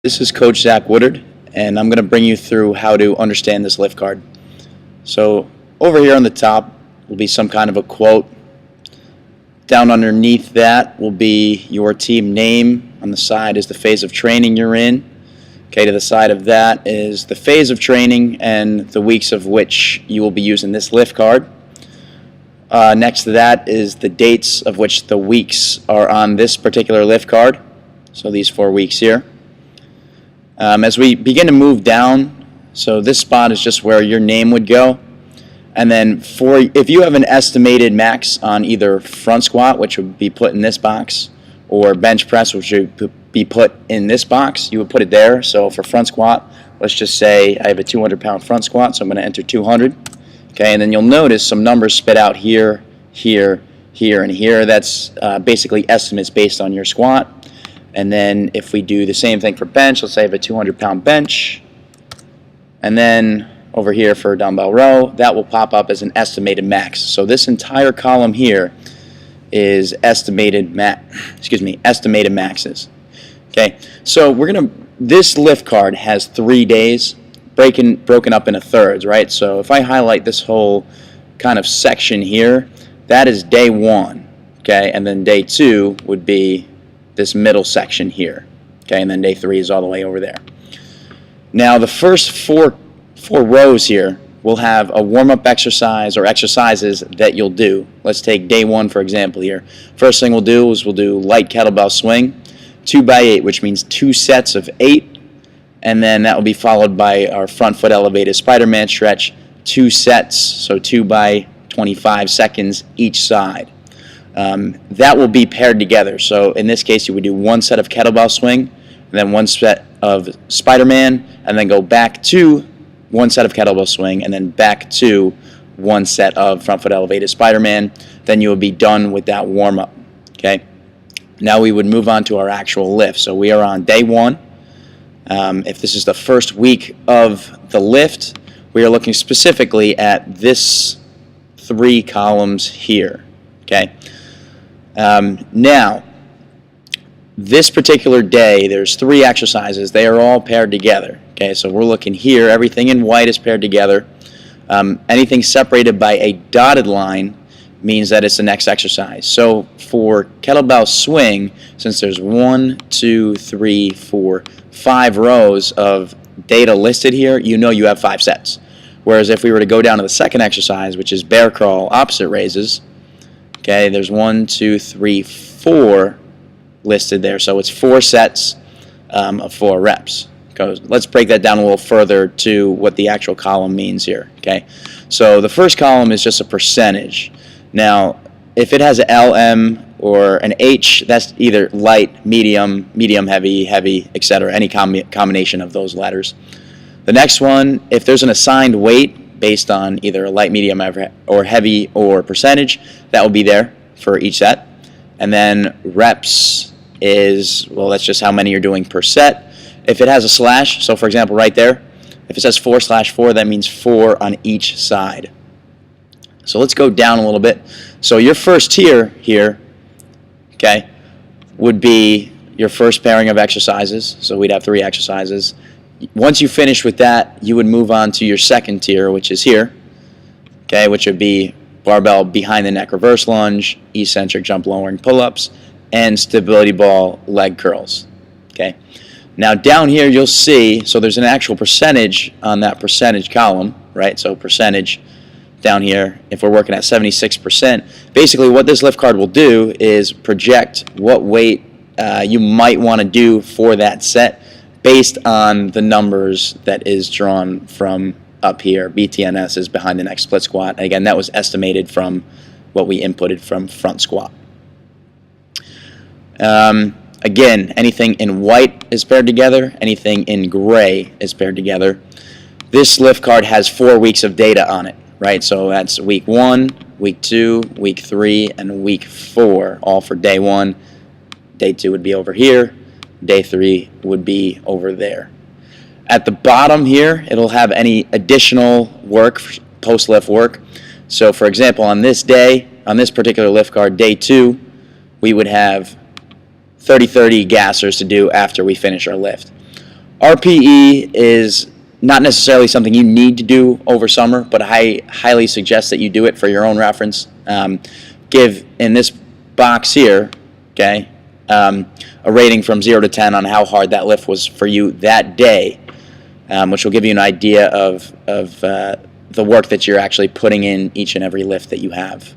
This is Coach Zach Woodard, and I'm going to bring you through how to understand this lift card. So over here on the top will be some kind of a quote. Down underneath that will be your team name. On the side is the phase of training you're in. Okay, to the side of that is the phase of training and the weeks of which you will be using this lift card. Next to that is the dates of which the weeks are on this particular lift card. So these 4 weeks here. As we begin to move down, so this spot is just where your name would go. And then if you have an estimated max on either front squat, which would be put in this box, or bench press, which would be put in this box, you would put it there. So for front squat, let's just say I have a 200-pound front squat, so I'm going to enter 200. Okay, and then you'll notice some numbers spit out here, here, here, and here. That's basically estimates based on your squat. And then if we do the same thing for bench, let's say I have a 200-pound bench, and then over here for dumbbell row, that will pop up as an estimated max. So this entire column here is estimated maxes. Okay, so this lift card has 3 days broken up into thirds, right? So if I highlight this whole kind of section here, that is day 1, okay, and then day 2 would be this middle section here, okay, and then day 3 is all the way over there. Now the first four rows here will have a warm-up exercise or exercises that you'll do. Let's take day 1 for example here. First thing we'll do is we'll do light kettlebell swing, 2x8, which means 2 sets of 8, and then that will be followed by our front foot elevated Spider-Man stretch, 2 sets, so 2 by 25 seconds each side. That will be paired together. So in this case, you would do 1 set of kettlebell swing, and then 1 set of Spider-Man, and then go back to 1 set of kettlebell swing, and then back to 1 set of front foot elevated Spider-Man. Then you will be done with that warm-up. Okay. Now we would move on to our actual lift. So we are on day 1. If this is the first week of the lift, we are looking specifically at this 3 columns here. Okay. Now, this particular day, there's 3 exercises. They are all paired together. Okay, so we're looking here. Everything in white is paired together. Anything separated by a dotted line means that it's the next exercise. So for kettlebell swing, since there's 1, 2, 3, 4, 5 rows of data listed here, you know you have 5 sets. Whereas if we were to go down to the second exercise, which is bear crawl opposite raises, okay, there's 1, 2, 3, 4 listed there, so it's 4 sets of 4 reps. Let's break that down a little further to what the actual column means here. Okay, so the first column is just a percentage. Now, if it has an LM or an H, that's either light, medium, medium heavy, heavy, etc. Any combination of those letters. The next one, if there's an assigned weight based on either a light, medium, or heavy or percentage, that will be there for each set. And then reps is, well, that's just how many you're doing per set. If it has a slash, so for example right there, if it says 4/4, that means 4 on each side. So let's go down a little bit. So your first tier here, okay, would be your first pairing of exercises. So we'd have 3 exercises. Once you finish with that, you would move on to your second tier, which is here, okay, which would be barbell behind the neck reverse lunge, eccentric jump lowering pull-ups, and stability ball leg curls. Okay. Now down here you'll see, so there's an actual percentage on that percentage column, right? So percentage down here, if we're working at 76%, basically what this lift card will do is project what weight you might want to do for that set based on the numbers that is drawn from up here. BTNS is behind the neck split squat. And again, that was estimated from what we inputted from front squat. Again, anything in white is paired together. Anything in gray is paired together. This lift card has 4 weeks of data on it, right? So that's week 1, week 2, week 3, and week 4, all for day 1. Day 2 would be over here. Day 3 would be over there. At the bottom here, it'll have any additional work, post-lift work. So for example, on this day, on this particular lift card, day 2, we would have 30-30 gassers to do after we finish our lift. RPE is not necessarily something you need to do over summer, but I highly suggest that you do it for your own reference. Give, in this box here, okay, a rating from 0 to 10 on how hard that lift was for you that day, which will give you an idea of the work that you're actually putting in each and every lift that you have.